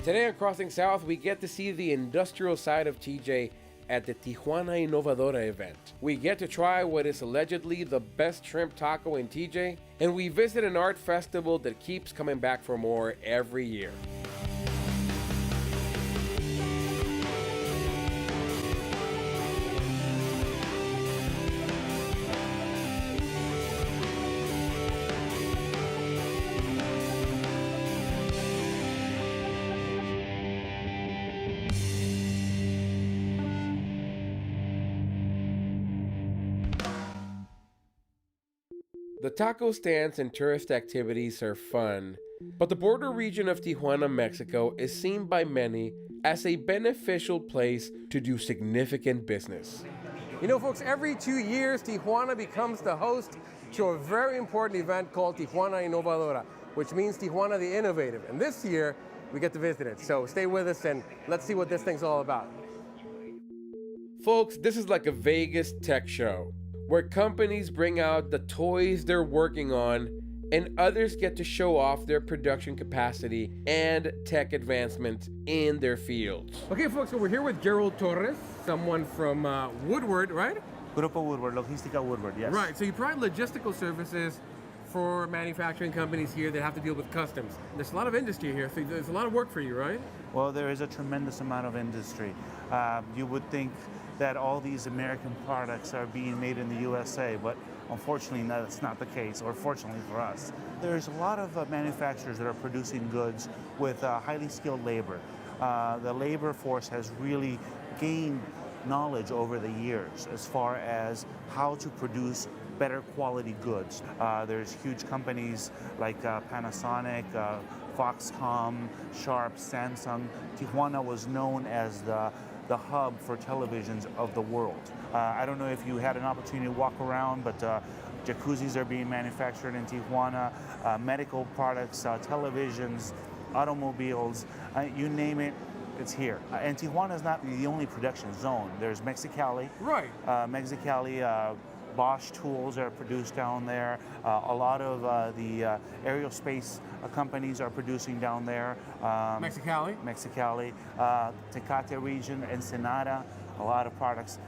Today on Crossing South, we get to see the industrial side of TJ at the Tijuana Innovadora event. We get to try what is allegedly the best shrimp taco in TJ, and we visit an art festival that keeps coming back for more every year. The taco stands and tourist activities are fun, but the border region of Tijuana, Mexico is seen by many as a beneficial place to do significant business. You know, folks, every 2 years, Tijuana becomes the host to a very important event called Tijuana Innovadora, which means Tijuana the Innovative. And this year, we get to visit it. So stay with us and let's see what this thing's all about. Folks, this is like a Vegas tech show, where companies bring out the toys they're working on and others get to show off their production capacity and tech advancement in their fields. Okay, folks, so we're here with Gerald Torres, someone from Woodward, right? Grupo Woodward, Logística Woodward, yes. Right, so you provide logistical services for manufacturing companies here that have to deal with customs. There's a lot of industry here, so there's a lot of work for you, right? Well, there is a tremendous amount of industry. You would think that all these American products are being made in the USA, but unfortunately that's not the case, or fortunately for us. There's a lot of manufacturers that are producing goods with highly skilled labor. The labor force has really gained knowledge over the years as far as how to produce better quality goods. There's huge companies like Panasonic, Foxconn, Sharp, Samsung. Tijuana was known as the hub for televisions of the world. I don't know if you had an opportunity to walk around, but jacuzzis are being manufactured in Tijuana, medical products, televisions, automobiles, you name it, it's here. And Tijuana is not the only production zone. There's Mexicali. Right. Mexicali, Bosch tools are produced down there. A lot of the aerospace companies are producing down there. Mexicali. Tecate region, Ensenada, a lot of products.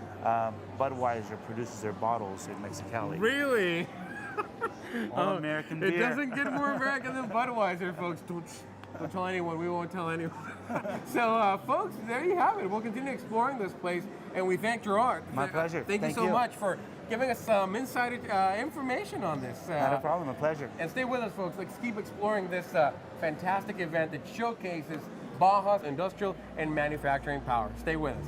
Budweiser produces their bottles in Mexicali. Really? All American beer. It doesn't get more American than Budweiser, folks. Don't tell anyone. We won't tell anyone. So, folks, there you have it. We'll continue exploring this place, and we thank Gerard. My pleasure. Thank you so much for giving us some insider information on this. Not a problem, a pleasure. And stay with us, folks. Let's keep exploring this fantastic event that showcases Baja's industrial and manufacturing power. Stay with us.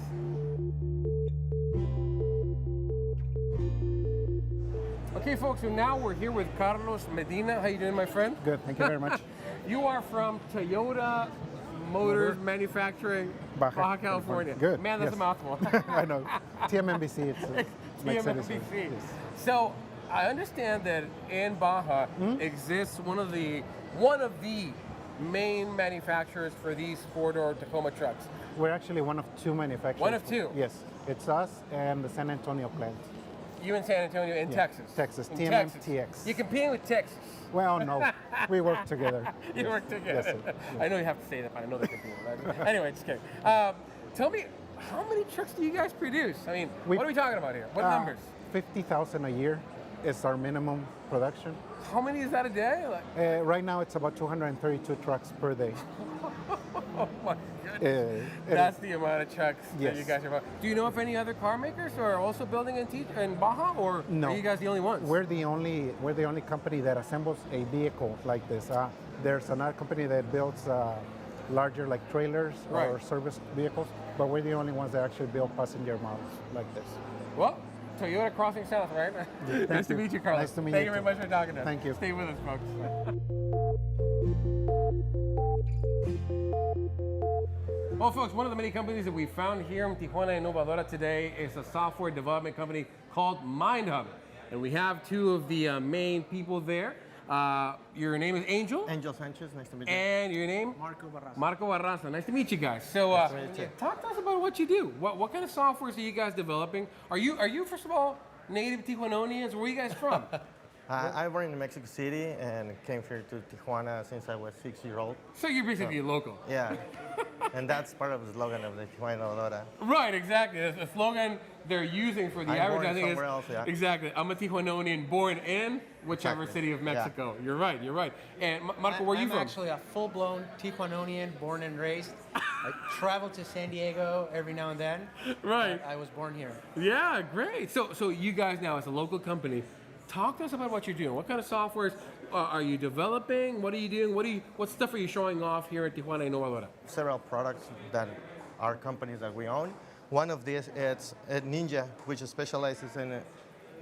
Okay, folks, so now we're here with Carlos Medina. How you doing, my friend? Good, thank you very much. You are from Toyota Motors Manufacturing, Baja California. Good. Man, that's a mouthful. I know. TMMBC, it's TMMBC. Yes. So I understand that in Baja exists one of the main manufacturers for these four-door Tacoma trucks. We're actually one of two manufacturers. One of two? Yes. It's us and the San Antonio plant. You in San Antonio, in Texas? Texas, in TMMTX. You're competing with Texas. Well, no, we work together. You work together. Yes, sir. Yes. I know you have to say that, but I know they're competing. Right? Anyway, just kidding. Tell me, how many trucks do you guys produce? I mean, what are we talking about here? What numbers? 50,000 a year is our minimum production. How many is that a day? Right now, it's about 232 trucks per day. Oh my goodness. That's the amount of trucks that you guys are building. Do you know if any other car makers are also building in Baja, or no. Are you guys the only ones? We're the only company that assembles a vehicle like this. There's another company that builds larger like trailers or service vehicles, but we're the only ones that actually build passenger models like this. Well, Toyota Crossing South, right? Nice to meet you, Carlos. Nice to meet you. Thank you very much for talking to us. Thank you. Stay with us, folks. Well, folks, one of the many companies that we found here in Tijuana Innovadora today is a software development company called Mynum. And we have two of the main people there. Your name is Angel? Angel Sanchez, nice to meet you. And your name? Marco Barraza. Marco Barraza, nice to meet you guys. So, talk to us about what you do. What kind of softwares are you guys developing? Are you first of all, native Tijuanonians? Where are you guys from? I'm born in Mexico City and came here to Tijuana since I was 6 years old. So you're basically local. Yeah, and that's part of the slogan of the Tijuana Innovadora. Right, exactly. That's the slogan they're using for the I'm born advertising. somewhere else, yeah. Exactly. I'm a Tijuanonian born in whichever Exactly. city of Mexico. Yeah. You're right. And Marco, where are you from? I'm actually a full-blown Tijuanonian, born and raised. I travel to San Diego every now and then. Right. I was born here. Yeah, great. So you guys now, as a local company, talk to us about what you're doing. What kind of softwares are you developing? What are you doing? What stuff are you showing off here at Tijuana Innovadora? Several products that are companies that we own. One of these is Ninja, which specializes in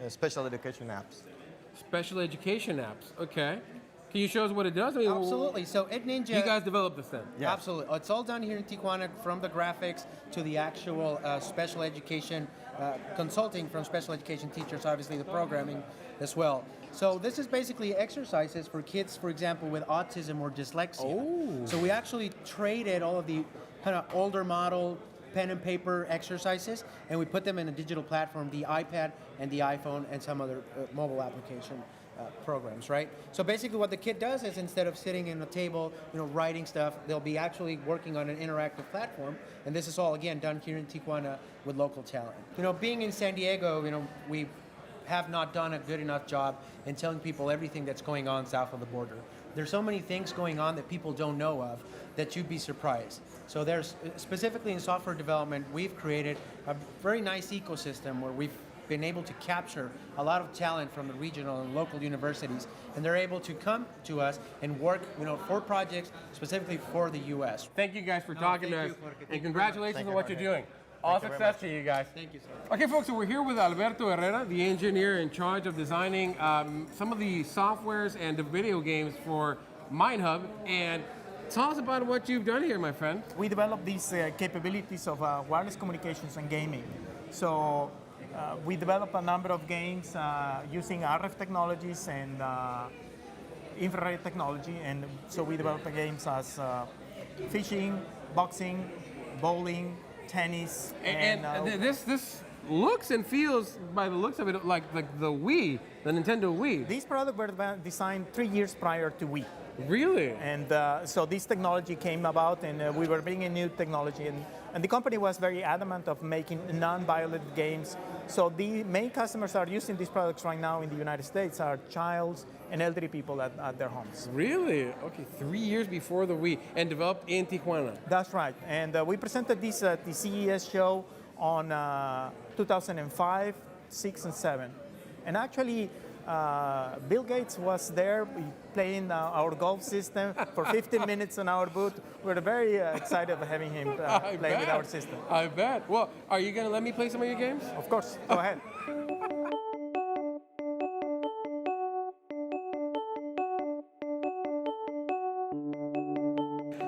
special education apps. Special education apps. Okay. Can you show us what it does? I mean, Absolutely. So at Ninja, you guys developed this then? Yes. Absolutely. It's all done here in Tijuana, from the graphics to the actual special education consulting from special education teachers, obviously the programming as well. So this is basically exercises for kids, for example, with autism or dyslexia. Oh. So we actually traded all of the kind of older model pen and paper exercises, and we put them in a digital platform, the iPad and the iPhone and some other mobile application programs, right? So basically what the kid does is, instead of sitting in a table, writing stuff, they'll be actually working on an interactive platform, and this is all, again, done here in Tijuana with local talent. Being in San Diego, we have not done a good enough job in telling people everything that's going on south of the border. There's so many things going on that people don't know of that you'd be surprised. So there's, specifically in software development, we've created a very nice ecosystem where we've been able to capture a lot of talent from the regional and local universities, and they're able to come to us and work, for projects specifically for the U.S. Thank you guys for talking to us, you, Jorge. Thank and you congratulations Thank on you, what you're Jorge. doing. All Thank you very success much. to you guys. Thank you, sir. Okay, folks, so we're here with Alberto Herrera, the engineer in charge of designing some of the softwares and the video games for Mynum. And tell us about what you've done here, my friend. We developed these capabilities of wireless communications and gaming. So we developed a number of games using RF technologies and infrared technology. And so we developed the games as fishing, boxing, bowling, tennis. And this looks and feels, by the looks of it, like the Wii, the Nintendo Wii. These products were designed 3 years prior to Wii. Really? And so this technology came about, and we were bringing new technology. And the company was very adamant of making non-violent games. So the main customers that are using these products right now in the United States are childs and elderly people at their homes. Really? Okay, 3 years before the Wii, and developed in Tijuana. That's right. And we presented this at the CES show on 2005, 6, and 7. And actually, Bill Gates was there playing our golf system for 15 minutes on our booth. We're very excited of having him play with our system. I bet. Well, are you going to let me play some of your games? Of course, go ahead.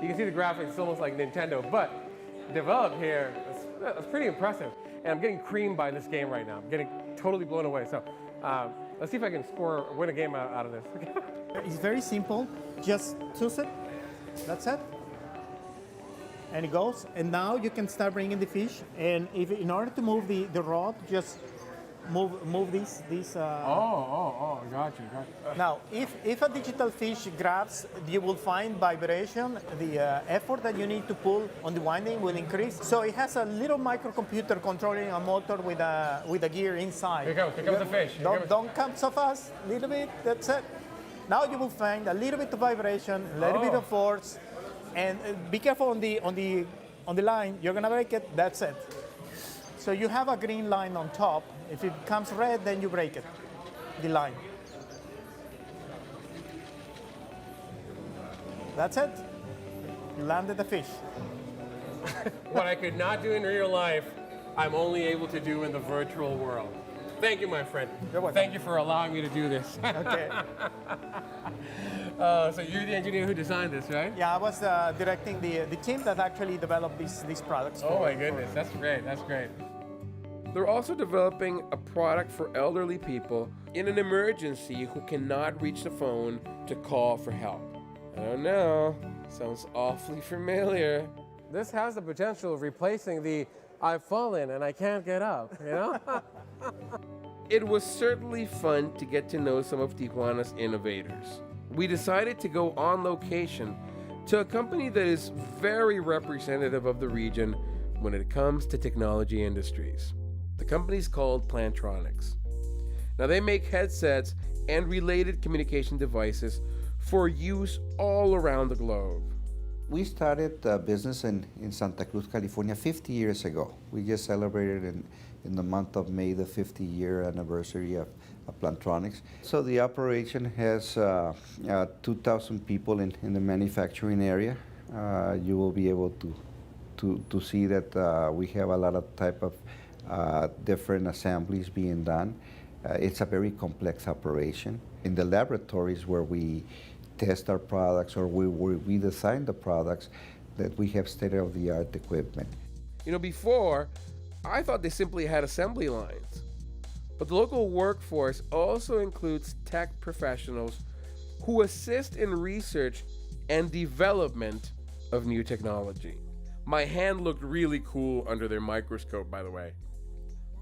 You can see the graphics, it's almost like Nintendo, but developed here, it's pretty impressive. And I'm getting creamed by this game right now. I'm getting totally blown away. So let's see if I can win a game out of this. It's very simple. Just choose it. That's it. And it goes. And now you can start bringing the fish. And in order to move the rod, just move these. Got you. Now, if a digital fish grabs, you will find vibration. The effort that you need to pull on the winding will increase. So it has a little microcomputer controlling a motor with a gear inside. Here comes the fish. Don't come so fast. Little bit. That's it. Now you will find a little bit of vibration, a little bit of force, and be careful on the line. You're gonna break it. That's it. So you have a green line on top. If it comes red, then you break it, the line. That's it. You landed the fish. What I could not do in real life, I'm only able to do in the virtual world. Thank you, my friend. You're welcome. Thank you for allowing me to do this. Okay. So you're the engineer who designed this, right? Yeah, I was directing the team that actually developed these products. Oh my goodness, that's great, that's great. They're also developing a product for elderly people in an emergency who cannot reach the phone to call for help. I don't know, sounds awfully familiar. This has the potential of replacing the I've fallen and I can't get up, you know? it was certainly fun to get to know some of Tijuana's innovators. We decided to go on location to a company that is very representative of the region when it comes to technology industries. The company's called Plantronics. Now, they make headsets and related communication devices for use all around the globe. We started business in Santa Cruz, California 50 years ago. We just celebrated in the month of May the 50-year anniversary of Plantronics. So the operation has 2,000 people in the manufacturing area. You will be able to see that we have a lot of type of different assemblies being done. It's a very complex operation. In the laboratories where we test our products or where we design the products, that we have state-of-the-art equipment. You know, before, I thought they simply had assembly lines. But the local workforce also includes tech professionals who assist in research and development of new technology. My hand looked really cool under their microscope, by the way.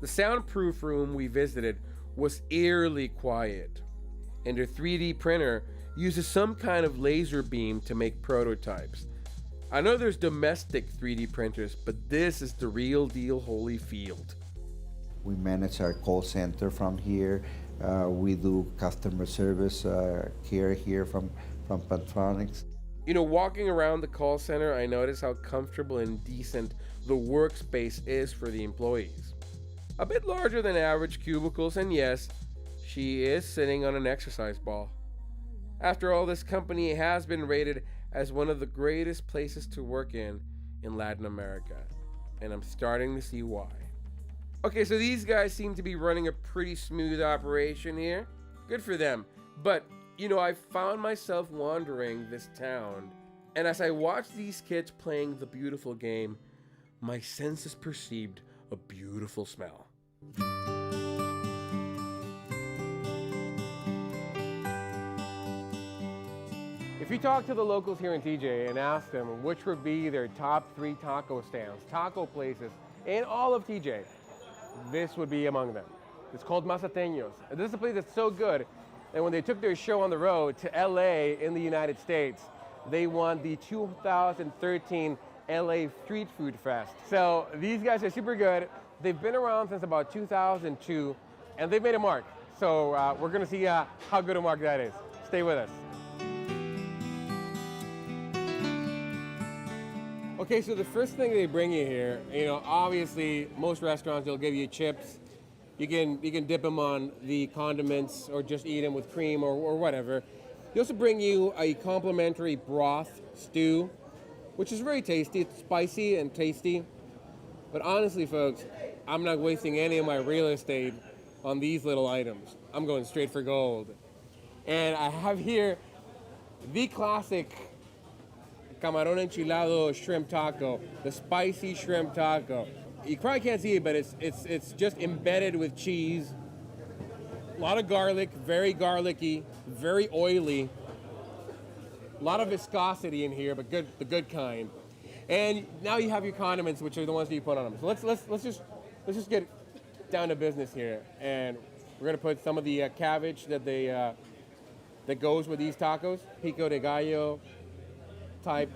The soundproof room we visited was eerily quiet, and their 3D printer uses some kind of laser beam to make prototypes. I know there's domestic 3D printers, but this is the real deal Holyfield. We manage our call center from here. We do customer service care here from Plantronics. You know, walking around the call center, I noticed how comfortable and decent the workspace is for the employees. A bit larger than average cubicles, and yes, she is sitting on an exercise ball. After all, this company has been rated as one of the greatest places to work in Latin America, and I'm starting to see why. Okay, so these guys seem to be running a pretty smooth operation here. Good for them. But, you know, I found myself wandering this town, and as I watched these kids playing the beautiful game, my senses perceived a beautiful smell. If you talk to the locals here in TJ and ask them which would be their top 3 taco stands, taco places in all of TJ, this would be among them. It's called Mazateños. And this is a place that's so good that when they took their show on the road to LA in the United States, they won the 2013 LA Street Food Fest. So these guys are super good. They've been around since about 2002, and they've made a mark. So we're gonna see how good a mark that is. Stay with us. Okay, so the first thing they bring you here, you know, obviously most restaurants will give you chips. You can dip them on the condiments or just eat them with cream or whatever. They also bring you a complimentary broth stew, which is very tasty. It's spicy and tasty. But honestly, folks, I'm not wasting any of my real estate on these little items. I'm going straight for gold. And I have here the classic camarón enchilado shrimp taco, the spicy shrimp taco. You probably can't see it, but it's just embedded with cheese. A lot of garlic, very garlicky, very oily. A lot of viscosity in here, but good, the good kind. And now you have your condiments, which are the ones that you put on them. So let's just get down to business here, and we're gonna put some of the cabbage that that goes with these tacos, pico de gallo type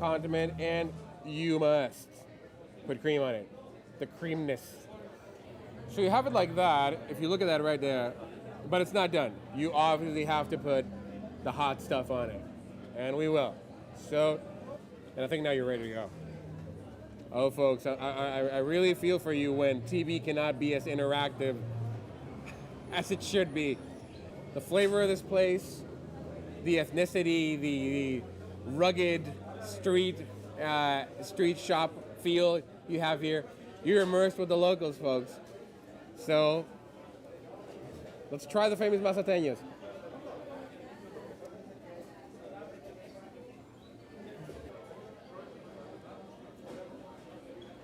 condiment, and you must put cream on it, the creamness. So you have it like that, if you look at that right there, but it's not done. You obviously have to put the hot stuff on it, and we will. So, and I think now you're ready to go. Oh, folks, I really feel for you when TV cannot be as interactive as it should be. The flavor of this place, the ethnicity, the rugged street shop feel you have here. You're immersed with the locals, folks. So let's try the famous Mazateños.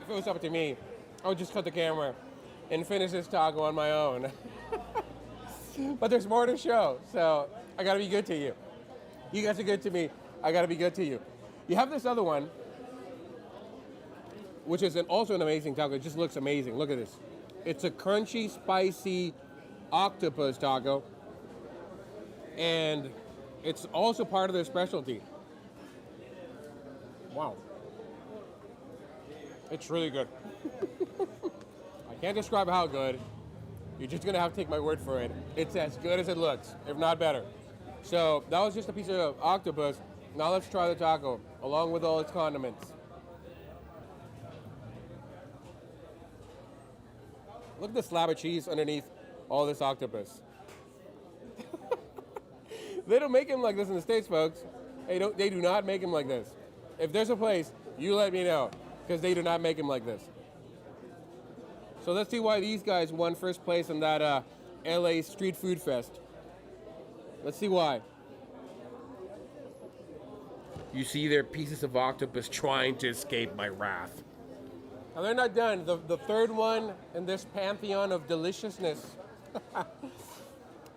If it was up to me, I would just cut the camera and finish this taco on my own. But there's more to show, so I gotta be good to you. You guys are good to me, I gotta be good to you. You have this other one, which is also an amazing taco. It just looks amazing. Look at this. It's a crunchy, spicy octopus taco. And it's also part of their specialty. Wow. It's really good. I can't describe how good. You're just gonna have to take my word for it. It's as good as it looks, if not better. So that was just a piece of octopus. Now let's try the taco, along with all its condiments. Look at the slab of cheese underneath all this octopus. They don't make them like this in the States, folks. They do not make them like this. If there's a place, you let me know, because they do not make them like this. So let's see why these guys won first place in that LA Street Food Fest. Let's see why. You see their pieces of octopus trying to escape my wrath. Now they're not done. The third one in this pantheon of deliciousness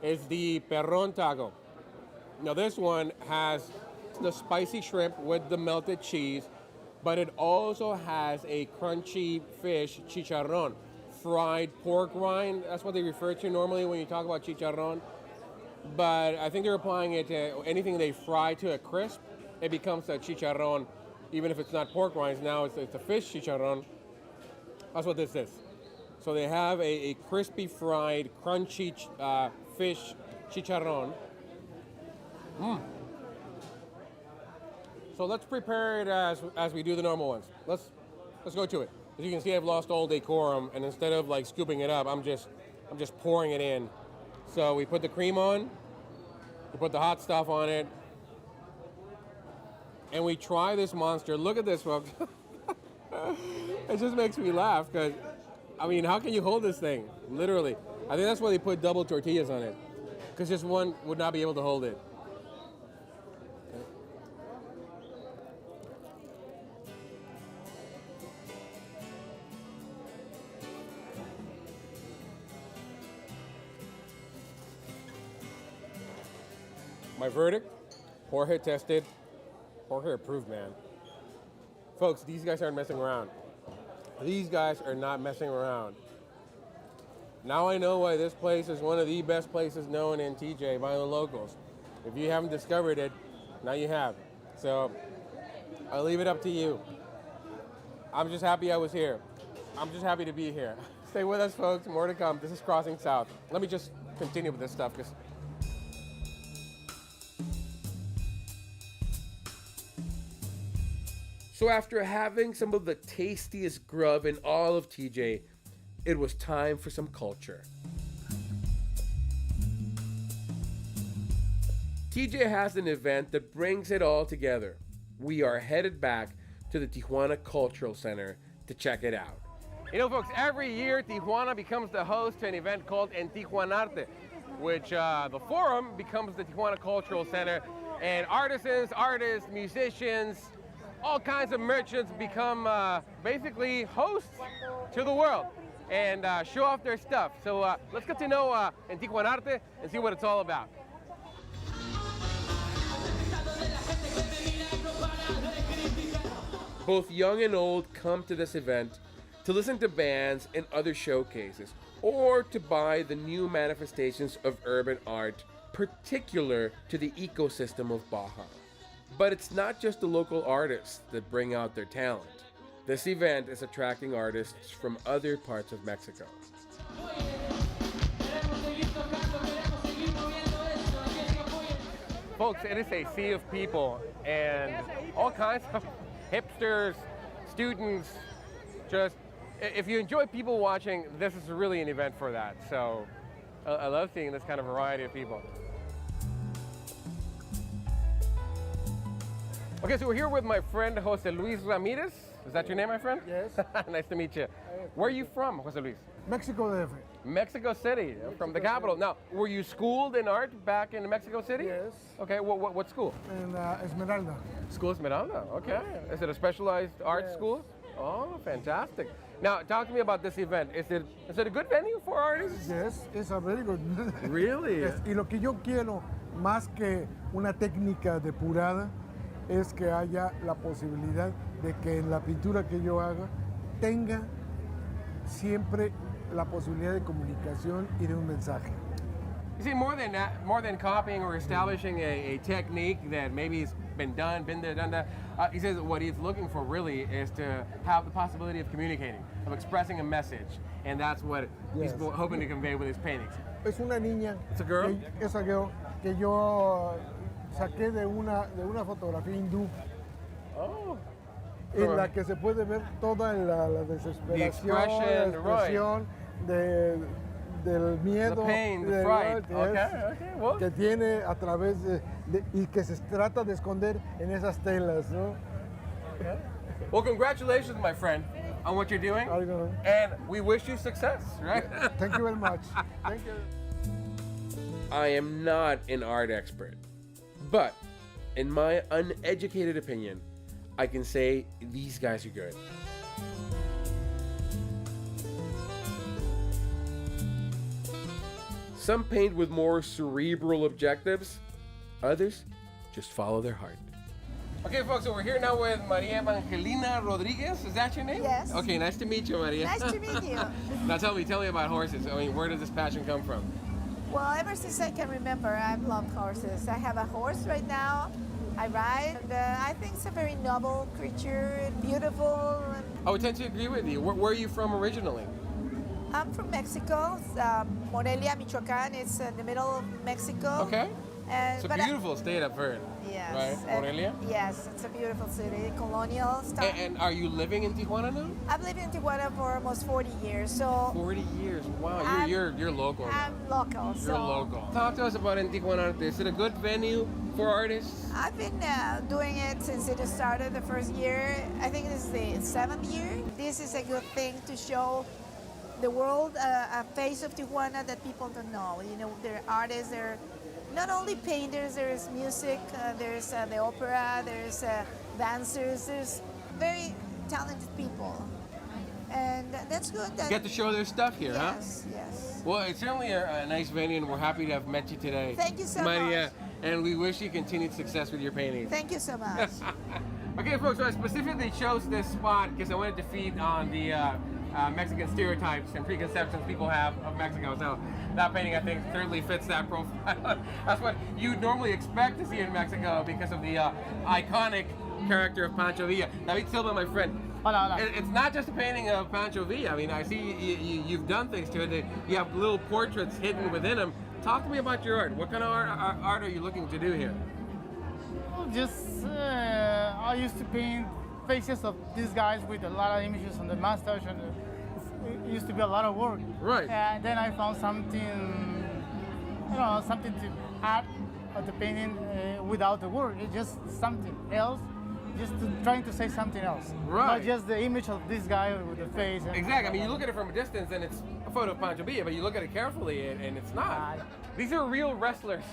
is the perron taco. Now this one has the spicy shrimp with the melted cheese, but it also has a crunchy fish, chicharrón, fried pork rind. That's what they refer to normally when you talk about chicharrón. But I think they're applying it to anything they fry to a crisp. It becomes a chicharrón, even if it's not pork rinds. Now it's a fish chicharrón. That's what this is. So they have a crispy fried, crunchy fish chicharrón. So let's prepare it as we do the normal ones. Let's go to it. As you can see, I've lost all decorum, and instead of like scooping it up, I'm just pouring it in. So we put the cream on, we put the hot stuff on it, and we try this monster. Look at this, folks. It just makes me laugh because, I mean, how can you hold this thing? Literally. I think that's why they put double tortillas on it, because just one would not be able to hold it. My verdict, Jorge tested, Jorge approved, man. Folks, these guys aren't messing around. These guys are not messing around. Now I know why this place is one of the best places known in TJ by the locals. If you haven't discovered it, now you have. So I'll leave it up to you. I'm just happy I was here. I'm just happy to be here. Stay with us, folks. More to come. This is Crossing South. Let me just continue with this stuff, because so after having some of the tastiest grub in all of TJ, it was time for some culture. TJ has an event that brings it all together. We are headed back to the Tijuana Cultural Center to check it out. You know, folks, every year Tijuana becomes the host to an event called Entijuanarte, which the forum becomes the Tijuana Cultural Center, and artisans, musicians, all kinds of merchants become basically hosts to the world and show off their stuff. So let's get to know Entijuanarte and see what it's all about. Both young and old come to this event to listen to bands and other showcases, or to buy the new manifestations of urban art particular to the ecosystem of Baja. But it's not just the local artists that bring out their talent. This event is attracting artists from other parts of Mexico. Folks, it is a sea of people and all kinds of hipsters, students, just, if you enjoy people watching, this is really an event for that. So I love seeing this kind of variety of people. Okay, so we're here with my friend Jose Luis Ramirez. Is that your name, my friend? Yes. Nice to meet you. Where are you from, Jose Luis? Mexico DF. Mexico City, from the capital. Now, were you schooled in art back in Mexico City? Yes. Okay, what school? In Esmeralda. School Esmeralda, okay. Is it a specialized art school? Oh, fantastic. Now, talk to me about this event. Is it a good venue for artists? Yes, it's a very good. Really? Yes. Y lo que yo quiero, más que una técnica depurada, es que haya la posibilidad de que en la pintura que yo haga tenga siempre la posibilidad de comunicación y de un mensaje. You see, more than that, more than copying or establishing a technique that maybe has been there, done that, he says what he's looking for really is to have the possibility of communicating, of expressing a message, and that's what he's Yes. hoping to convey with his paintings. Es una niña. It's a girl? Es a girl que yo saqué de una fotografía hindú. Oh. En la que se puede ver toda la desesperación, la expresión del miedo, The pain, the del- fright. que Okay, well. que tiene a través y que se trata de esconder en esas telas, ¿no? Well, congratulations, my friend, on what you're doing, I know. and we wish you success, right? Thank you very much. Thank you. I am not an art expert, but in my uneducated opinion, I can say these guys are good. Some paint with more cerebral objectives, others just follow their heart. Okay, folks, so we're here now with Maria Evangelina Rodriguez. Is that your name? Yes. Okay, nice to meet you, Maria. Nice to meet you. Now tell me about horses. I mean, where does this passion come from? Well, ever since I can remember, I've loved horses. I have a horse right now. I ride, and I think it's a very noble creature, beautiful. And I would tend to agree with you. Where are you from originally? I'm from Mexico, Morelia, Michoacan. It's in the middle of Mexico. Okay. And, It's a but beautiful state, I've heard. yes. Right, and- Morelia? Yes, it's a beautiful city, colonial style. And are you living in Tijuana now? I've lived in Tijuana for almost 40 years, so 40 years. Wow, I'm- you're local. now. I'm local. You're local. Talk to us about Entijuanarte. Is it a good venue for artists? I've been doing it since it started the first year. I think this is the 7th year. This is a good thing to show the world a face of Tijuana that people don't know. You know, there are artists, there are not only painters, there's music, there's the opera, there's dancers, there's very talented people. And that's good. That, Get to show their stuff here, huh? yes, yes. Well, it's certainly a nice venue, and we're happy to have met you today. Thank you so Maria, much. and we wish you continued success with your paintings. Thank you so much. Okay, folks, so I specifically chose this spot because I wanted to feed on the Mexican stereotypes and preconceptions people have of Mexico. So that painting, I think, certainly fits that profile. That's what you normally expect to see in Mexico because of the iconic character of Pancho Villa. David Silva, my friend. Hola, hola. It's not just a painting of Pancho Villa. I mean, I see you've done things to it. You have little portraits hidden within them. Talk to me about your art. What kind of art are you looking to do here? Just I used to paint faces of these guys with a lot of images on the mustache, and it used to be a lot of work. Right. And then I found something, something to add of the painting without the work. It's just something else, trying to say something else. Right. Not just the image of this guy with the face. Exactly. I mean, you look at it from a distance and it's a photo of Pancho Villa, but you look at it carefully and it's not. Right. These are real wrestlers.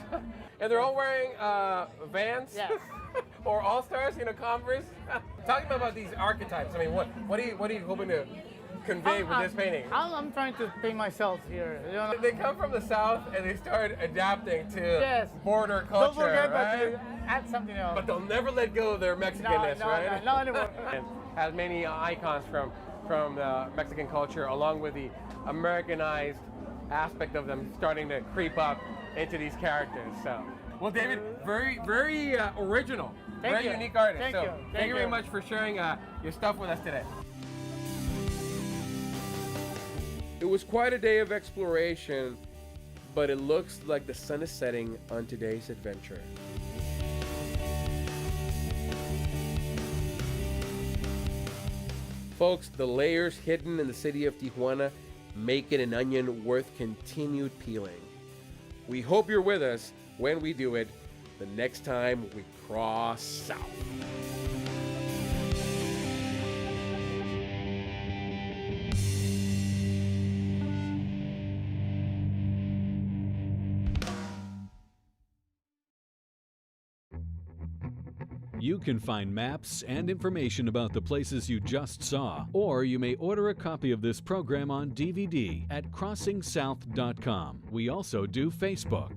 And they're all wearing Vans Yes. or All-Stars, Converse. Talking about these archetypes, I mean, what are you hoping to convey with this painting? I'm trying to paint myself here. They come from the South and they start adapting to Yes. border Don't culture, forget, right? but add something else. But they'll never let go of their Mexicanness, right? No, anymore. And has many icons from the Mexican culture, along with the Americanized aspect of them starting to creep up into these characters. So, well, David, very original, Thank very you. unique artist. Thank so, you. thank Thank you very you. much for sharing your stuff with us today. It was quite a day of exploration, but it looks like the sun is setting on today's adventure. Folks, the layers hidden in the city of Tijuana make it an onion worth continued peeling. We hope you're with us when we do it the next time we cross south. You can find maps and information about the places you just saw, or you may order a copy of this program on DVD at crosssingsouth.com. We also do Facebook.